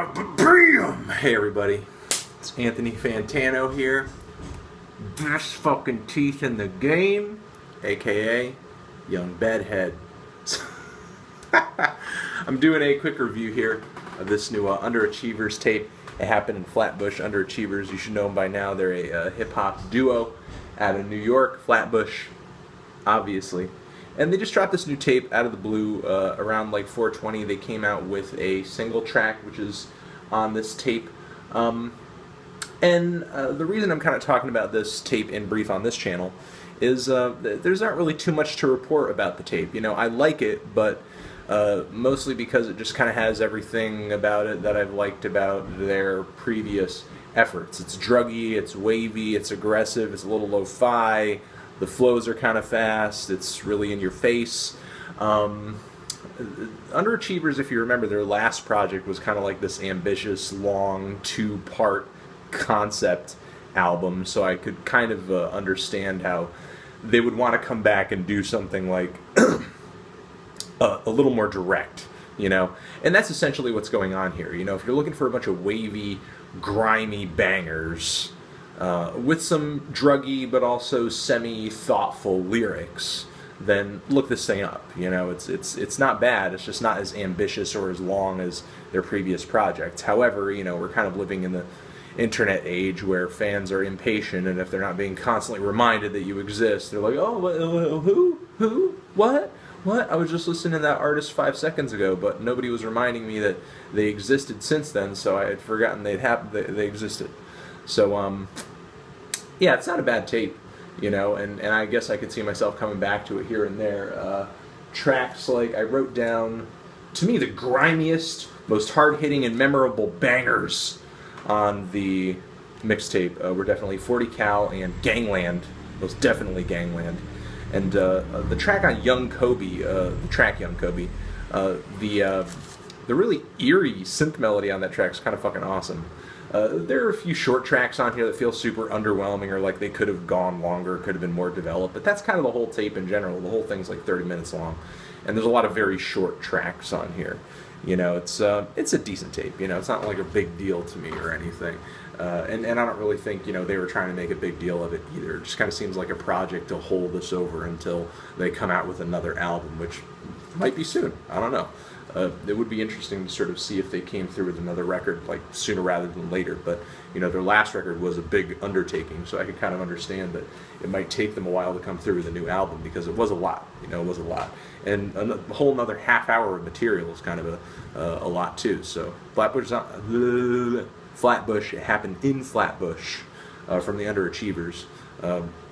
Bam! Hey everybody, it's Anthony Fantano here. Best fucking teeth in the game, aka Young Bedhead. I'm doing a quick review here of this new Underachievers tape. It happened in Flatbush. Underachievers, you should know them by now. They're a hip-hop duo out of New York, Flatbush, obviously. And they just dropped this new tape out of the blue around like 420. They came out with a single track, which is on this tape. The reason I'm kind of talking about this tape in brief on this channel is there's not really too much to report about the tape. You know, I like it, but mostly because it just kind of has everything about it that I've liked about their previous efforts. It's druggy, it's wavy, it's aggressive, it's a little lo-fi. The flows are kind of fast. It's really in your face. Underachievers, if you remember, their last project was kind of like this ambitious, long, two-part concept album. So I could kind of understand how they would want to come back and do something like a little more direct, you know? And that's essentially what's going on here. You know, if you're looking for a bunch of wavy, grimy bangers, with some druggy but also semi-thoughtful lyrics, then look this thing up. You know, it's not bad. It's just not as ambitious or as long as their previous projects. However, you know, we're kind of living in the internet age where fans are impatient, and if they're not being constantly reminded that you exist, they're like, oh, who, what? I was just listening to that artist 5 seconds ago, but nobody was reminding me that they existed since then, so I had forgotten they existed. So, yeah, it's not a bad tape, you know, and I guess I could see myself coming back to it here and there. Tracks like I wrote down, to me, the grimiest, most hard-hitting and memorable bangers on the mixtape were definitely 40 Cal and Gangland, most definitely Gangland. And the track on Young Kobe, the track Young Kobe, the really eerie synth melody on that track is kind of fucking awesome. There are a few short tracks on here that feel super underwhelming, or like they could have gone longer, could have been more developed, but that's kind of the whole tape in general. The whole thing's like 30 minutes long, and there's a lot of very short tracks on here. You know, it's a decent tape. You know, it's not like a big deal to me or anything, and I don't really think, you know, they were trying to make a big deal of it either. It just kind of seems like a project to hold us over until they come out with another album, which might be soon. I don't know. It would be interesting to sort of see if they came through with another record like sooner rather than later. But, you know, their last record was a big undertaking, so I could kind of understand that it might take them a while to come through with a new album, because it was a lot. You know, it was a lot, and a whole another half hour of material is kind of a lot too. So Flatbush, it happened in Flatbush, from the Underachievers.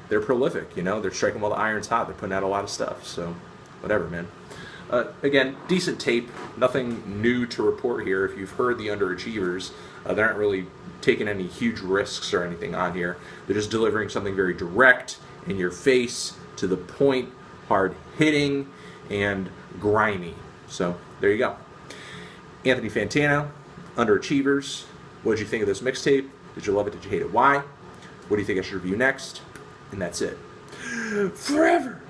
They're prolific. You know, they're striking while the iron's hot. They're putting out a lot of stuff. So whatever, man. Again, decent tape, nothing new to report here. If you've heard the Underachievers, they aren't really taking any huge risks or anything on here. They're just delivering something very direct, in your face, to the point, hard-hitting, and grimy. So, there you go. Anthony Fantano, Underachievers. What did you think of this mixtape? Did you love it? Did you hate it? Why? What do you think I should review next? And that's it. Forever!